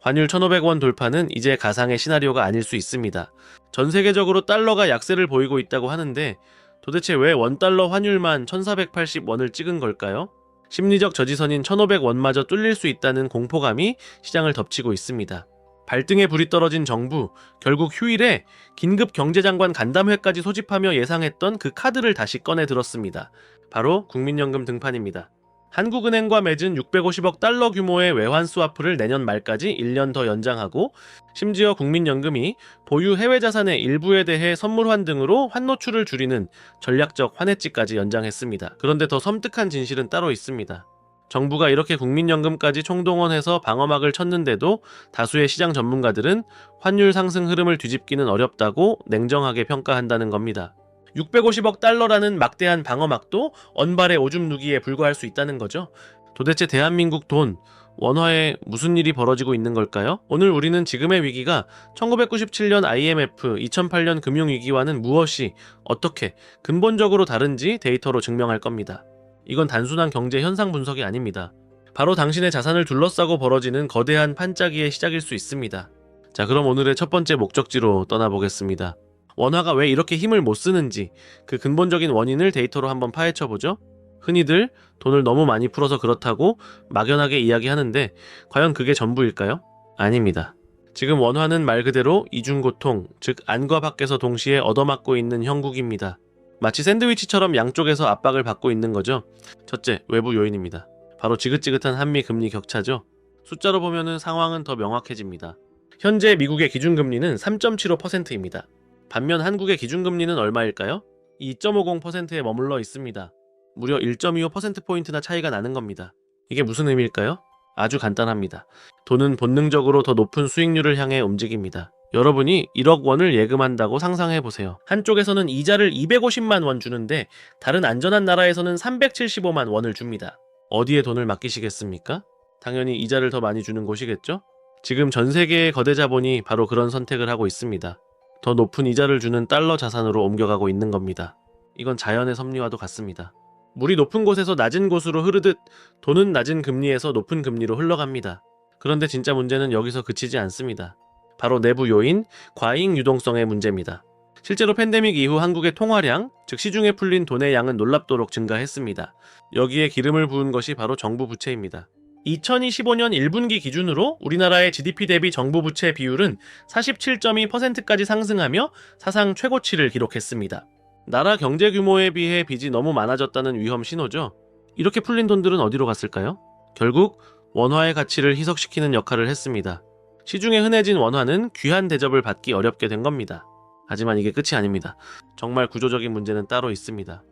환율 1,500원 돌파는 이제 가상의 시나리오가 아닐 수 있습니다. 전 세계적으로 달러가 약세를 보이고 있다고 하는데 도대체 왜 원달러 환율만 1,480원을 찍은 걸까요? 심리적 저지선인 1,500원마저 뚫릴 수 있다는 공포감이 시장을 덮치고 있습니다. 발등에 불이 떨어진 정부, 결국 휴일에 긴급 경제장관 간담회까지 소집하며 예상했던 그 카드를 다시 꺼내 들었습니다. 바로 국민연금 등판입니다. 한국은행과 맺은 650억 달러 규모의 외환 스와프를 내년 말까지 1년 더 연장하고 심지어 국민연금이 보유 해외 자산의 일부에 대해 선물환 등으로 환노출을 줄이는 전략적 환해지까지 연장했습니다. 그런데 더 섬뜩한 진실은 따로 있습니다. 정부가 이렇게 국민연금까지 총동원해서 방어막을 쳤는데도 다수의 시장 전문가들은 환율 상승 흐름을 뒤집기는 어렵다고 냉정하게 평가한다는 겁니다. 650억 달러라는 막대한 방어막도 언발의 오줌 누기에 불과할 수 있다는 거죠. 도대체 대한민국 돈, 원화에 무슨 일이 벌어지고 있는 걸까요? 오늘 우리는 지금의 위기가 1997년 IMF, 2008년 금융위기와는 무엇이, 어떻게, 근본적으로 다른지 데이터로 증명할 겁니다. 이건 단순한 경제 현상 분석이 아닙니다. 바로 당신의 자산을 둘러싸고 벌어지는 거대한 판짜기의 시작일 수 있습니다. 자, 그럼 오늘의 첫 번째 목적지로 떠나보겠습니다. 원화가 왜 이렇게 힘을 못 쓰는지 그 근본적인 원인을 데이터로 한번 파헤쳐보죠. 흔히들 돈을 너무 많이 풀어서 그렇다고 막연하게 이야기하는데 과연 그게 전부일까요? 아닙니다. 지금 원화는 말 그대로 이중고통, 즉 안과 밖에서 동시에 얻어맞고 있는 형국입니다. 마치 샌드위치처럼 양쪽에서 압박을 받고 있는 거죠. 첫째, 외부 요인입니다. 바로 지긋지긋한 한미 금리 격차죠. 숫자로 보면은 상황은 더 명확해집니다. 현재 미국의 기준금리는 3.75%입니다. 반면 한국의 기준금리는 얼마일까요? 2.50%에 머물러 있습니다. 무려 1.25%포인트나 차이가 나는 겁니다. 이게 무슨 의미일까요? 아주 간단합니다. 돈은 본능적으로 더 높은 수익률을 향해 움직입니다. 여러분이 1억 원을 예금한다고 상상해보세요. 한쪽에서는 이자를 250만 원 주는데 다른 안전한 나라에서는 375만 원을 줍니다. 어디에 돈을 맡기시겠습니까? 당연히 이자를 더 많이 주는 곳이겠죠? 지금 전 세계의 거대 자본이 바로 그런 선택을 하고 있습니다. 더 높은 이자를 주는 달러 자산으로 옮겨가고 있는 겁니다. 이건 자연의 섭리와도 같습니다. 물이 높은 곳에서 낮은 곳으로 흐르듯 돈은 낮은 금리에서 높은 금리로 흘러갑니다. 그런데 진짜 문제는 여기서 그치지 않습니다. 바로 내부 요인, 과잉 유동성의 문제입니다. 실제로 팬데믹 이후 한국의 통화량, 즉 시중에 풀린 돈의 양은 놀랍도록 증가했습니다. 여기에 기름을 부은 것이 바로 정부 부채입니다. 2025년 1분기 기준으로 우리나라의 GDP 대비 정부 부채 비율은 47.2%까지 상승하며 사상 최고치를 기록했습니다. 나라 경제 규모에 비해 빚이 너무 많아졌다는 위험 신호죠. 이렇게 풀린 돈들은 어디로 갔을까요? 결국 원화의 가치를 희석시키는 역할을 했습니다. 시중에 흔해진 원화는 귀한 대접을 받기 어렵게 된 겁니다. 하지만 이게 끝이 아닙니다. 정말 구조적인 문제는 따로 있습니다.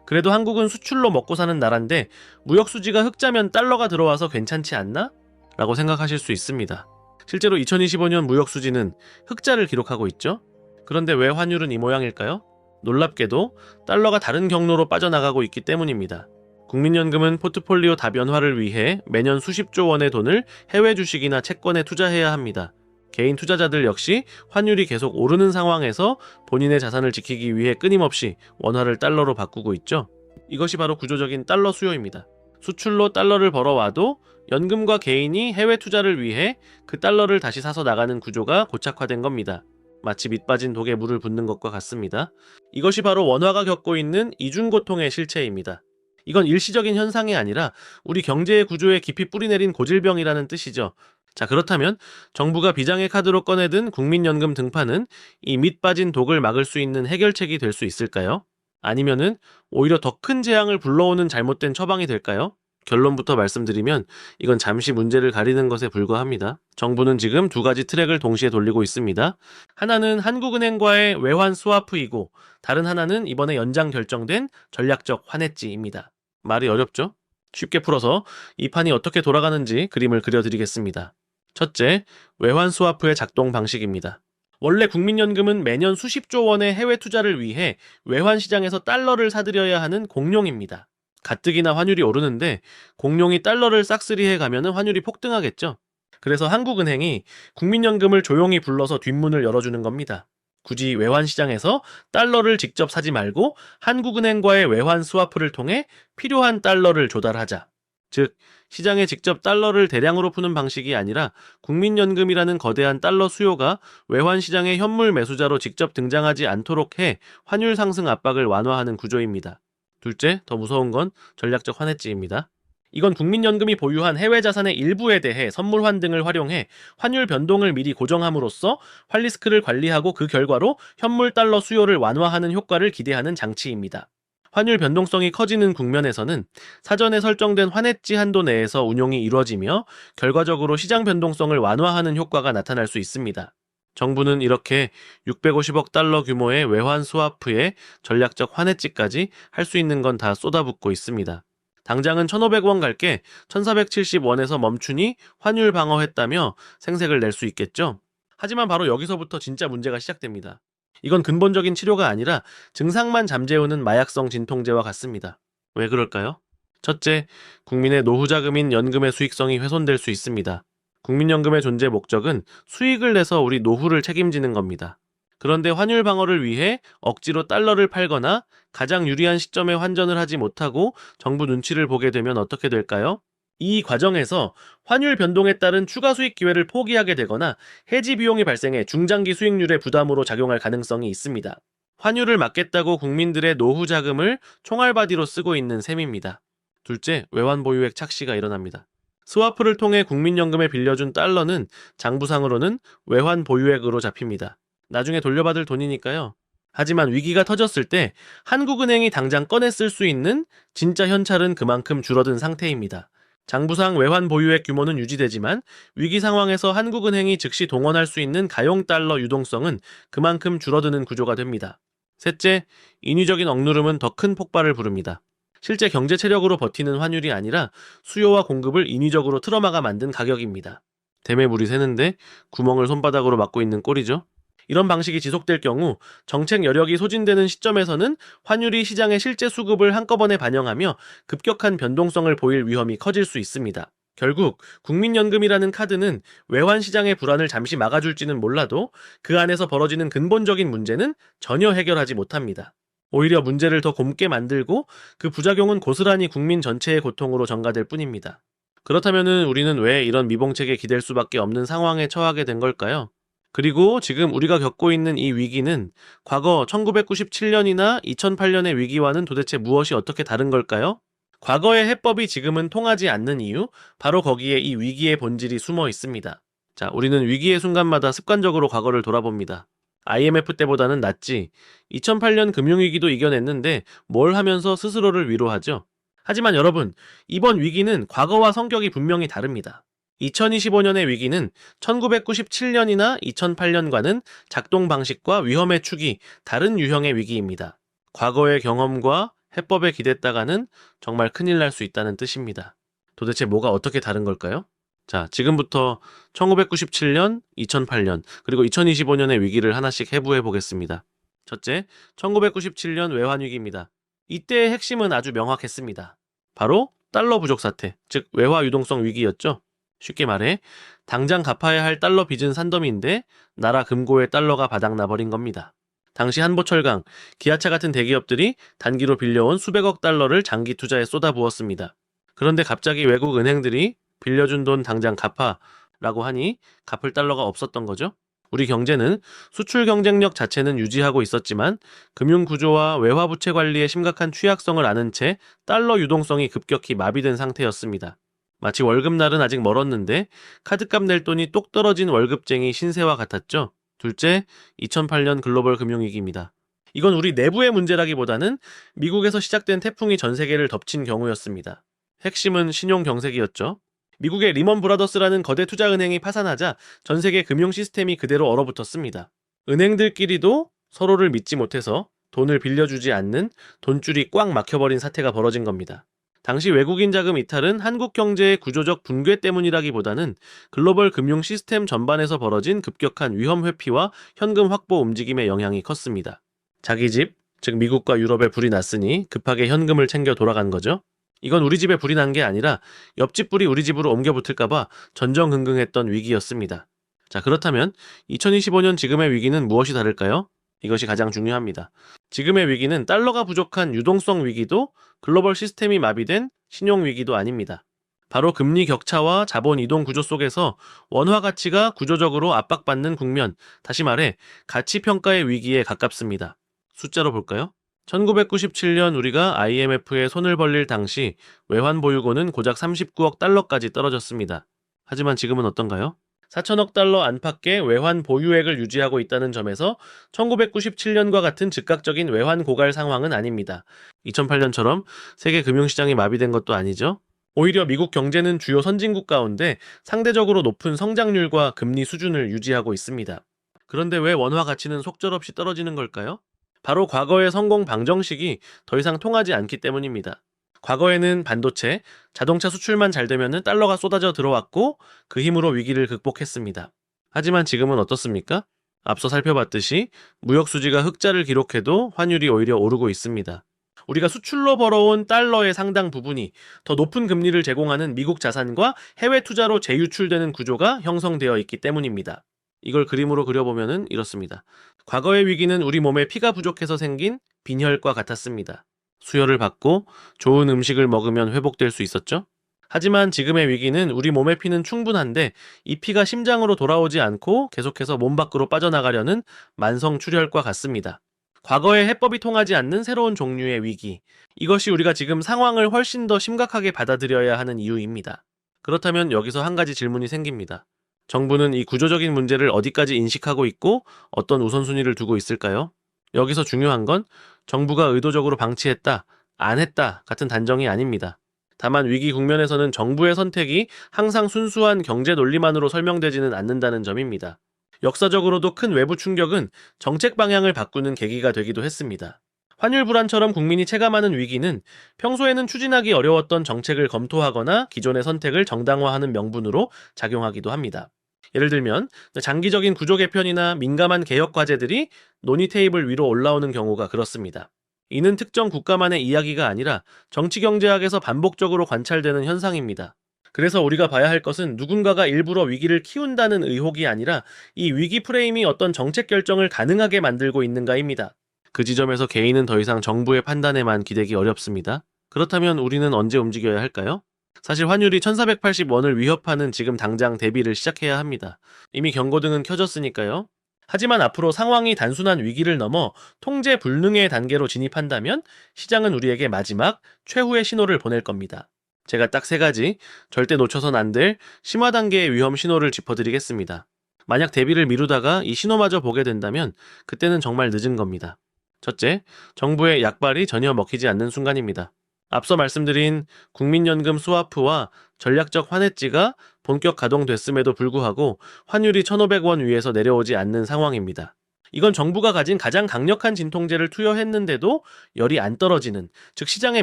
그래도 한국은 수출로 먹고 사는 나라인데 무역 수지가 흑자면 달러가 들어와서 괜찮지 않나? 라고 생각하실 수 있습니다. 실제로 2025년 무역 수지는 흑자를 기록하고 있죠. 그런데 왜 환율은 이 모양일까요? 놀랍게도 달러가 다른 경로로 빠져나가고 있기 때문입니다. 국민연금은 포트폴리오 다변화를 위해 매년 수십조 원의 돈을 해외 주식이나 채권에 투자해야 합니다. 개인 투자자들 역시 환율이 계속 오르는 상황에서 본인의 자산을 지키기 위해 끊임없이 원화를 달러로 바꾸고 있죠. 이것이 바로 구조적인 달러 수요입니다. 수출로 달러를 벌어와도 연금과 개인이 해외 투자를 위해 그 달러를 다시 사서 나가는 구조가 고착화된 겁니다. 마치 밑 빠진 독에 물을 붓는 것과 같습니다. 이것이 바로 원화가 겪고 있는 이중고통의 실체입니다. 이건 일시적인 현상이 아니라 우리 경제의 구조에 깊이 뿌리내린 고질병이라는 뜻이죠. 자, 그렇다면 정부가 비장의 카드로 꺼내든 국민연금 등판은 이 밑 빠진 독을 막을 수 있는 해결책이 될 수 있을까요? 아니면은 오히려 더 큰 재앙을 불러오는 잘못된 처방이 될까요? 결론부터 말씀드리면 이건 잠시 문제를 가리는 것에 불과합니다. 정부는 지금 두 가지 트랙을 동시에 돌리고 있습니다. 하나는 한국은행과의 외환 스와프이고 다른 하나는 이번에 연장 결정된 전략적 환해지입니다. 말이 어렵죠? 쉽게 풀어서 이 판이 어떻게 돌아가는지 그림을 그려드리겠습니다. 첫째, 외환 스와프의 작동 방식입니다. 원래 국민연금은 매년 수십조 원의 해외 투자를 위해 외환 시장에서 달러를 사들여야 하는 공룡입니다. 가뜩이나 환율이 오르는데 공룡이 달러를 싹쓸이해 가면 환율이 폭등하겠죠. 그래서 한국은행이 국민연금을 조용히 불러서 뒷문을 열어주는 겁니다. 굳이 외환 시장에서 달러를 직접 사지 말고 한국은행과의 외환 스와프를 통해 필요한 달러를 조달하자. 즉 시장에 직접 달러를 대량으로 푸는 방식이 아니라 국민연금이라는 거대한 달러 수요가 외환 시장의 현물 매수자로 직접 등장하지 않도록 해 환율 상승 압박을 완화하는 구조입니다. 둘째, 더 무서운 건 전략적 환해지입니다. 이건 국민연금이 보유한 해외 자산의 일부에 대해 선물환 등을 활용해 환율 변동을 미리 고정함으로써 환리스크를 관리하고 그 결과로 현물 달러 수요를 완화하는 효과를 기대하는 장치입니다. 환율 변동성이 커지는 국면에서는 사전에 설정된 환해지 한도 내에서 운용이 이루어지며 결과적으로 시장 변동성을 완화하는 효과가 나타날 수 있습니다. 정부는 이렇게 650억 달러 규모의 외환 스와프에 전략적 환해지까지 할 수 있는 건 다 쏟아붓고 있습니다. 당장은 1,500원 갈게 1,470원에서 멈추니 환율 방어했다며 생색을 낼 수 있겠죠? 하지만 바로 여기서부터 진짜 문제가 시작됩니다. 이건 근본적인 치료가 아니라 증상만 잠재우는 마약성 진통제와 같습니다. 왜 그럴까요? 첫째, 국민의 노후자금인 연금의 수익성이 훼손될 수 있습니다. 국민연금의 존재 목적은 수익을 내서 우리 노후를 책임지는 겁니다. 그런데 환율 방어를 위해 억지로 달러를 팔거나 가장 유리한 시점에 환전을 하지 못하고 정부 눈치를 보게 되면 어떻게 될까요? 이 과정에서 환율 변동에 따른 추가 수익 기회를 포기하게 되거나 해지 비용이 발생해 중장기 수익률의 부담으로 작용할 가능성이 있습니다. 환율을 막겠다고 국민들의 노후 자금을 총알바디로 쓰고 있는 셈입니다. 둘째, 외환 보유액 착시가 일어납니다. 스와프를 통해 국민연금에 빌려준 달러는 장부상으로는 외환 보유액으로 잡힙니다. 나중에 돌려받을 돈이니까요. 하지만 위기가 터졌을 때 한국은행이 당장 꺼내 쓸 수 있는 진짜 현찰은 그만큼 줄어든 상태입니다. 장부상 외환 보유액 규모는 유지되지만 위기 상황에서 한국은행이 즉시 동원할 수 있는 가용 달러 유동성은 그만큼 줄어드는 구조가 됩니다. 셋째, 인위적인 억누름은 더 큰 폭발을 부릅니다. 실제 경제 체력으로 버티는 환율이 아니라 수요와 공급을 인위적으로 틀어막아 만든 가격입니다. 댐에 물이 새는데 구멍을 손바닥으로 막고 있는 꼴이죠. 이런 방식이 지속될 경우 정책 여력이 소진되는 시점에서는 환율이 시장의 실제 수급을 한꺼번에 반영하며 급격한 변동성을 보일 위험이 커질 수 있습니다. 결국 국민연금이라는 카드는 외환 시장의 불안을 잠시 막아줄지는 몰라도 그 안에서 벌어지는 근본적인 문제는 전혀 해결하지 못합니다. 오히려 문제를 더 곪게 만들고 그 부작용은 고스란히 국민 전체의 고통으로 전가될 뿐입니다. 그렇다면 우리는 왜 이런 미봉책에 기댈 수밖에 없는 상황에 처하게 된 걸까요? 그리고 지금 우리가 겪고 있는 이 위기는 과거 1997년이나 2008년의 위기와는 도대체 무엇이 어떻게 다른 걸까요? 과거의 해법이 지금은 통하지 않는 이유, 바로 거기에 이 위기의 본질이 숨어 있습니다. 자, 우리는 위기의 순간마다 습관적으로 과거를 돌아봅니다. IMF 때보다는 낫지. 2008년 금융위기도 이겨냈는데 뭘 하면서 스스로를 위로하죠. 하지만 여러분, 이번 위기는 과거와 성격이 분명히 다릅니다. 2025년의 위기는 1997년이나 2008년과는 작동 방식과 위험의 축이 다른 유형의 위기입니다. 과거의 경험과 해법에 기댔다가는 정말 큰일 날 수 있다는 뜻입니다. 도대체 뭐가 어떻게 다른 걸까요? 자, 지금부터 1997년, 2008년, 그리고 2025년의 위기를 하나씩 해부해 보겠습니다. 첫째, 1997년 외환위기입니다. 이때의 핵심은 아주 명확했습니다. 바로 달러 부족 사태, 즉 외화 유동성 위기였죠. 쉽게 말해 당장 갚아야 할 달러 빚은 산더미인데 나라 금고의 달러가 바닥나버린 겁니다. 당시 한보철강, 기아차 같은 대기업들이 단기로 빌려온 수백억 달러를 장기 투자에 쏟아부었습니다. 그런데 갑자기 외국 은행들이 빌려준 돈 당장 갚아 라고 하니 갚을 달러가 없었던 거죠. 우리 경제는 수출 경쟁력 자체는 유지하고 있었지만 금융구조와 외화부채 관리의 심각한 취약성을 아는 채 달러 유동성이 급격히 마비된 상태였습니다. 마치 월급날은 아직 멀었는데 카드값 낼 돈이 똑 떨어진 월급쟁이 신세와 같았죠. 둘째, 2008년 글로벌 금융위기입니다. 이건 우리 내부의 문제라기보다는 미국에서 시작된 태풍이 전 세계를 덮친 경우였습니다. 핵심은 신용 경색이었죠. 미국의 리먼 브라더스라는 거대 투자은행이 파산하자 전 세계 금융 시스템이 그대로 얼어붙었습니다. 은행들끼리도 서로를 믿지 못해서 돈을 빌려주지 않는 돈줄이 꽉 막혀버린 사태가 벌어진 겁니다. 당시 외국인 자금 이탈은 한국 경제의 구조적 붕괴 때문이라기보다는 글로벌 금융 시스템 전반에서 벌어진 급격한 위험 회피와 현금 확보 움직임의 영향이 컸습니다. 자기 집, 즉 미국과 유럽에 불이 났으니 급하게 현금을 챙겨 돌아간 거죠. 이건 우리 집에 불이 난 게 아니라 옆집 불이 우리 집으로 옮겨 붙을까봐 전전긍긍했던 위기였습니다. 자, 그렇다면 2025년 지금의 위기는 무엇이 다를까요? 이것이 가장 중요합니다. 지금의 위기는 달러가 부족한 유동성 위기도 글로벌 시스템이 마비된 신용 위기도 아닙니다. 바로 금리 격차와 자본 이동 구조 속에서 원화 가치가 구조적으로 압박받는 국면, 다시 말해 가치 평가의 위기에 가깝습니다. 숫자로 볼까요? 1997년 우리가 IMF에 손을 벌릴 당시 외환 보유고는 고작 39억 달러까지 떨어졌습니다. 하지만 지금은 어떤가요? 4천억 달러 안팎의 외환 보유액을 유지하고 있다는 점에서 1997년과 같은 즉각적인 외환 고갈 상황은 아닙니다. 2008년처럼 세계 금융시장이 마비된 것도 아니죠. 오히려 미국 경제는 주요 선진국 가운데 상대적으로 높은 성장률과 금리 수준을 유지하고 있습니다. 그런데 왜 원화 가치는 속절없이 떨어지는 걸까요? 바로 과거의 성공 방정식이 더 이상 통하지 않기 때문입니다. 과거에는 반도체, 자동차 수출만 잘 되면 달러가 쏟아져 들어왔고 그 힘으로 위기를 극복했습니다. 하지만 지금은 어떻습니까? 앞서 살펴봤듯이 무역 수지가 흑자를 기록해도 환율이 오히려 오르고 있습니다. 우리가 수출로 벌어온 달러의 상당 부분이 더 높은 금리를 제공하는 미국 자산과 해외 투자로 재유출되는 구조가 형성되어 있기 때문입니다. 이걸 그림으로 그려보면 이렇습니다. 과거의 위기는 우리 몸에 피가 부족해서 생긴 빈혈과 같았습니다. 수혈을 받고 좋은 음식을 먹으면 회복될 수 있었죠? 하지만 지금의 위기는 우리 몸의 피는 충분한데 이 피가 심장으로 돌아오지 않고 계속해서 몸 밖으로 빠져나가려는 만성 출혈과 같습니다. 과거의 해법이 통하지 않는 새로운 종류의 위기. 이것이 우리가 지금 상황을 훨씬 더 심각하게 받아들여야 하는 이유입니다. 그렇다면 여기서 한 가지 질문이 생깁니다. 정부는 이 구조적인 문제를 어디까지 인식하고 있고 어떤 우선순위를 두고 있을까요? 여기서 중요한 건 정부가 의도적으로 방치했다, 안 했다 같은 단정이 아닙니다. 다만 위기 국면에서는 정부의 선택이 항상 순수한 경제 논리만으로 설명되지는 않는다는 점입니다. 역사적으로도 큰 외부 충격은 정책 방향을 바꾸는 계기가 되기도 했습니다. 환율 불안처럼 국민이 체감하는 위기는 평소에는 추진하기 어려웠던 정책을 검토하거나 기존의 선택을 정당화하는 명분으로 작용하기도 합니다. 예를 들면 장기적인 구조 개편이나 민감한 개혁 과제들이 논의 테이블 위로 올라오는 경우가 그렇습니다. 이는 특정 국가만의 이야기가 아니라 정치경제학에서 반복적으로 관찰되는 현상입니다. 그래서 우리가 봐야 할 것은 누군가가 일부러 위기를 키운다는 의혹이 아니라 이 위기 프레임이 어떤 정책 결정을 가능하게 만들고 있는가입니다. 그 지점에서 개인은 더 이상 정부의 판단에만 기대기 어렵습니다. 그렇다면 우리는 언제 움직여야 할까요? 사실 환율이 1480원을 위협하는 지금 당장 대비를 시작해야 합니다. 이미 경고등은 켜졌으니까요. 하지만 앞으로 상황이 단순한 위기를 넘어 통제 불능의 단계로 진입한다면 시장은 우리에게 마지막 최후의 신호를 보낼 겁니다. 제가 딱 3가지 절대 놓쳐선 안 될 심화 단계의 위험 신호를 짚어드리겠습니다. 만약 대비를 미루다가 이 신호마저 보게 된다면 그때는 정말 늦은 겁니다. 첫째, 정부의 약발이 전혀 먹히지 않는 순간입니다. 앞서 말씀드린 국민연금 스와프와 전략적 환해지가 본격 가동됐음에도 불구하고 환율이 1,500원 위에서 내려오지 않는 상황입니다. 이건 정부가 가진 가장 강력한 진통제를 투여했는데도 열이 안 떨어지는, 즉 시장의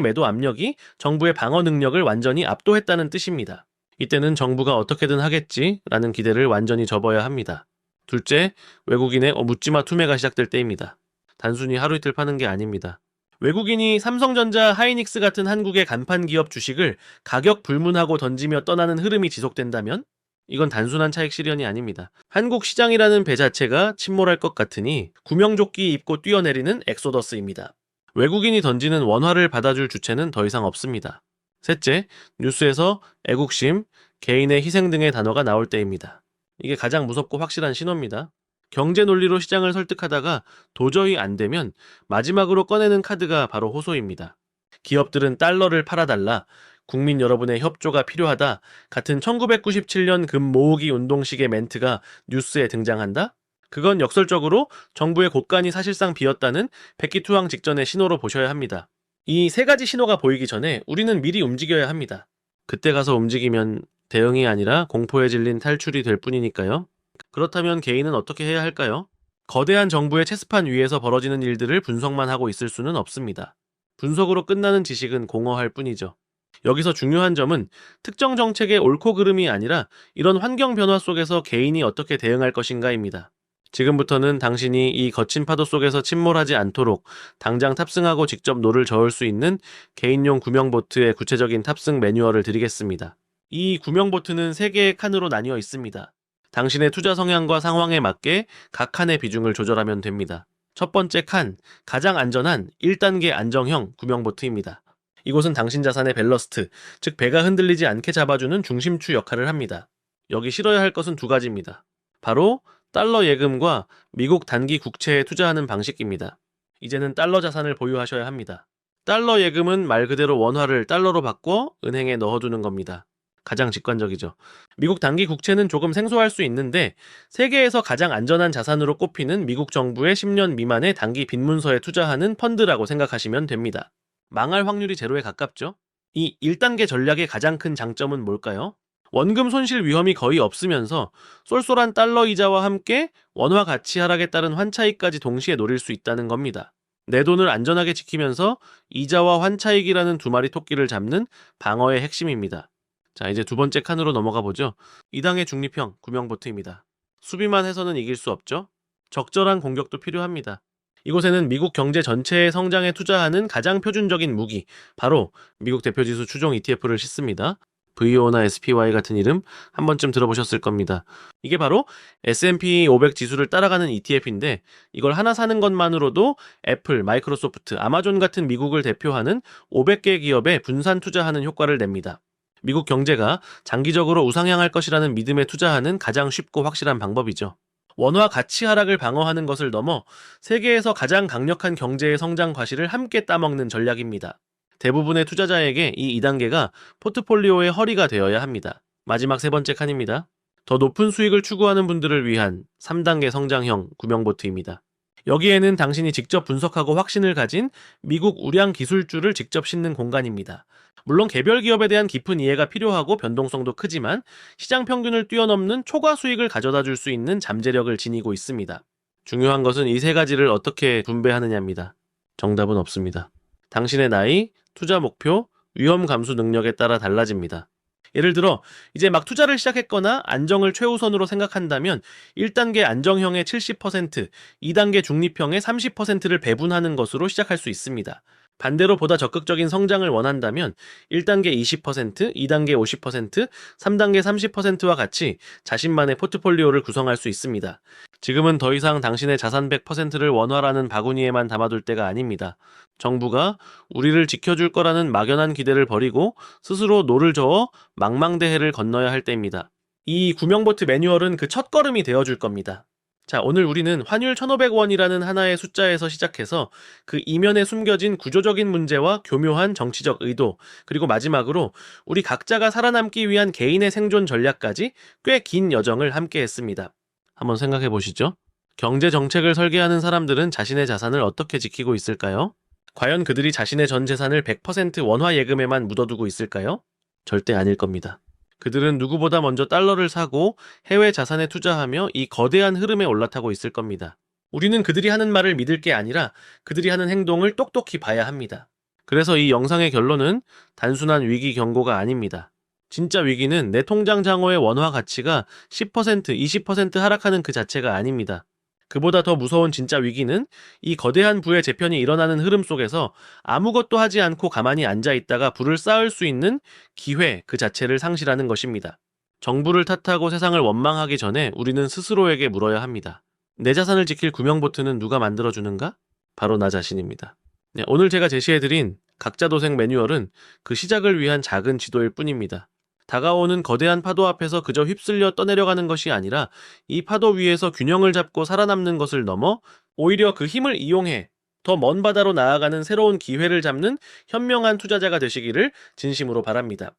매도 압력이 정부의 방어 능력을 완전히 압도했다는 뜻입니다. 이때는 정부가 어떻게든 하겠지라는 기대를 완전히 접어야 합니다. 둘째, 외국인의 묻지마 투매가 시작될 때입니다. 단순히 하루 이틀 파는 게 아닙니다. 외국인이 삼성전자, 하이닉스 같은 한국의 간판 기업 주식을 가격 불문하고 던지며 떠나는 흐름이 지속된다면 이건 단순한 차익 실현이 아닙니다. 한국 시장이라는 배 자체가 침몰할 것 같으니 구명조끼 입고 뛰어내리는 엑소더스입니다. 외국인이 던지는 원화를 받아줄 주체는 더 이상 없습니다. 셋째, 뉴스에서 애국심, 개인의 희생 등의 단어가 나올 때입니다. 이게 가장 무섭고 확실한 신호입니다. 경제 논리로 시장을 설득하다가 도저히 안 되면 마지막으로 꺼내는 카드가 바로 호소입니다. 기업들은 달러를 팔아달라, 국민 여러분의 협조가 필요하다 같은 1997년 금 모으기 운동식의 멘트가 뉴스에 등장한다? 그건 역설적으로 정부의 곳간이 사실상 비었다는 백기투항 직전의 신호로 보셔야 합니다. 이 3가지 신호가 보이기 전에 우리는 미리 움직여야 합니다. 그때 가서 움직이면 대응이 아니라 공포에 질린 탈출이 될 뿐이니까요. 그렇다면 개인은 어떻게 해야 할까요? 거대한 정부의 체스판 위에서 벌어지는 일들을 분석만 하고 있을 수는 없습니다. 분석으로 끝나는 지식은 공허할 뿐이죠. 여기서 중요한 점은 특정 정책의 옳고 그름이 아니라 이런 환경 변화 속에서 개인이 어떻게 대응할 것인가입니다. 지금부터는 당신이 이 거친 파도 속에서 침몰하지 않도록 당장 탑승하고 직접 노를 저을 수 있는 개인용 구명보트의 구체적인 탑승 매뉴얼을 드리겠습니다. 이 구명보트는 3개의 칸으로 나뉘어 있습니다. 당신의 투자 성향과 상황에 맞게 각 칸의 비중을 조절하면 됩니다. 첫 번째 칸, 가장 안전한 1단계 안정형 구명보트입니다. 이곳은 당신 자산의 밸러스트, 즉 배가 흔들리지 않게 잡아주는 중심추 역할을 합니다. 여기 실어야 할 것은 두 가지입니다. 바로 달러 예금과 미국 단기 국채에 투자하는 방식입니다. 이제는 달러 자산을 보유하셔야 합니다. 달러 예금은 말 그대로 원화를 달러로 바꿔 은행에 넣어두는 겁니다. 가장 직관적이죠. 미국 단기 국채는 조금 생소할 수 있는데 세계에서 가장 안전한 자산으로 꼽히는 미국 정부의 10년 미만의 단기 빈문서에 투자하는 펀드라고 생각하시면 됩니다. 망할 확률이 제로에 가깝죠? 이 1단계 전략의 가장 큰 장점은 뭘까요? 원금 손실 위험이 거의 없으면서 쏠쏠한 달러 이자와 함께 원화 가치 하락에 따른 환차익까지 동시에 노릴 수 있다는 겁니다. 내 돈을 안전하게 지키면서 이자와 환차익이라는 두 마리 토끼를 잡는 방어의 핵심입니다. 자, 이제 두 번째 칸으로 넘어가 보죠. 2당의 중립형 구명보트입니다. 수비만 해서는 이길 수 없죠? 적절한 공격도 필요합니다. 이곳에는 미국 경제 전체의 성장에 투자하는 가장 표준적인 무기, 바로 미국 대표지수 추종 ETF를 싣습니다. VO나 SPY 같은 이름 한 번쯤 들어보셨을 겁니다. 이게 바로 S&P 500 지수를 따라가는 ETF인데 이걸 하나 사는 것만으로도 애플, 마이크로소프트, 아마존 같은 미국을 대표하는 500개 기업에 분산 투자하는 효과를 냅니다. 미국 경제가 장기적으로 우상향할 것이라는 믿음에 투자하는 가장 쉽고 확실한 방법이죠. 원화 가치 하락을 방어하는 것을 넘어 세계에서 가장 강력한 경제의 성장 과실을 함께 따먹는 전략입니다. 대부분의 투자자에게 이 2단계가 포트폴리오의 허리가 되어야 합니다. 마지막 세 번째 칸입니다. 더 높은 수익을 추구하는 분들을 위한 3단계 성장형 구명보트입니다. 여기에는 당신이 직접 분석하고 확신을 가진 미국 우량 기술주를 직접 싣는 공간입니다. 물론 개별 기업에 대한 깊은 이해가 필요하고 변동성도 크지만 시장 평균을 뛰어넘는 초과 수익을 가져다 줄 수 있는 잠재력을 지니고 있습니다. 중요한 것은 이 세 가지를 어떻게 분배하느냐입니다. 정답은 없습니다. 당신의 나이, 투자 목표, 위험 감수 능력에 따라 달라집니다. 예를 들어 이제 막 투자를 시작했거나 안정을 최우선으로 생각한다면 1단계 안정형의 70%, 2단계 중립형의 30%를 배분하는 것으로 시작할 수 있습니다. 반대로 보다 적극적인 성장을 원한다면 1단계 20%, 2단계 50%, 3단계 30%와 같이 자신만의 포트폴리오를 구성할 수 있습니다. 지금은 더 이상 당신의 자산 100%를 원화라는 바구니에만 담아둘 때가 아닙니다. 정부가 우리를 지켜줄 거라는 막연한 기대를 버리고 스스로 노를 저어 망망대해를 건너야 할 때입니다. 이 구명보트 매뉴얼은 그 첫걸음이 되어줄 겁니다. 자, 오늘 우리는 환율 1,500원이라는 하나의 숫자에서 시작해서 그 이면에 숨겨진 구조적인 문제와 교묘한 정치적 의도, 그리고 마지막으로 우리 각자가 살아남기 위한 개인의 생존 전략까지 꽤 긴 여정을 함께 했습니다. 한번 생각해 보시죠. 경제 정책을 설계하는 사람들은 자신의 자산을 어떻게 지키고 있을까요? 과연 그들이 자신의 전 재산을 100% 원화 예금에만 묻어두고 있을까요? 절대 아닐 겁니다. 그들은 누구보다 먼저 달러를 사고 해외 자산에 투자하며 이 거대한 흐름에 올라타고 있을 겁니다. 우리는 그들이 하는 말을 믿을 게 아니라 그들이 하는 행동을 똑똑히 봐야 합니다. 그래서 이 영상의 결론은 단순한 위기 경고가 아닙니다. 진짜 위기는 내 통장 잔고의 원화 가치가 10%, 20% 하락하는 그 자체가 아닙니다. 그보다 더 무서운 진짜 위기는 이 거대한 부의 재편이 일어나는 흐름 속에서 아무것도 하지 않고 가만히 앉아 있다가 부를 쌓을 수 있는 기회 그 자체를 상실하는 것입니다. 정부를 탓하고 세상을 원망하기 전에 우리는 스스로에게 물어야 합니다. 내 자산을 지킬 구명보트는 누가 만들어주는가? 바로 나 자신입니다. 네, 오늘 제가 제시해드린 각자도생 매뉴얼은 그 시작을 위한 작은 지도일 뿐입니다. 다가오는 거대한 파도 앞에서 그저 휩쓸려 떠내려가는 것이 아니라 이 파도 위에서 균형을 잡고 살아남는 것을 넘어 오히려 그 힘을 이용해 더 먼 바다로 나아가는 새로운 기회를 잡는 현명한 투자자가 되시기를 진심으로 바랍니다.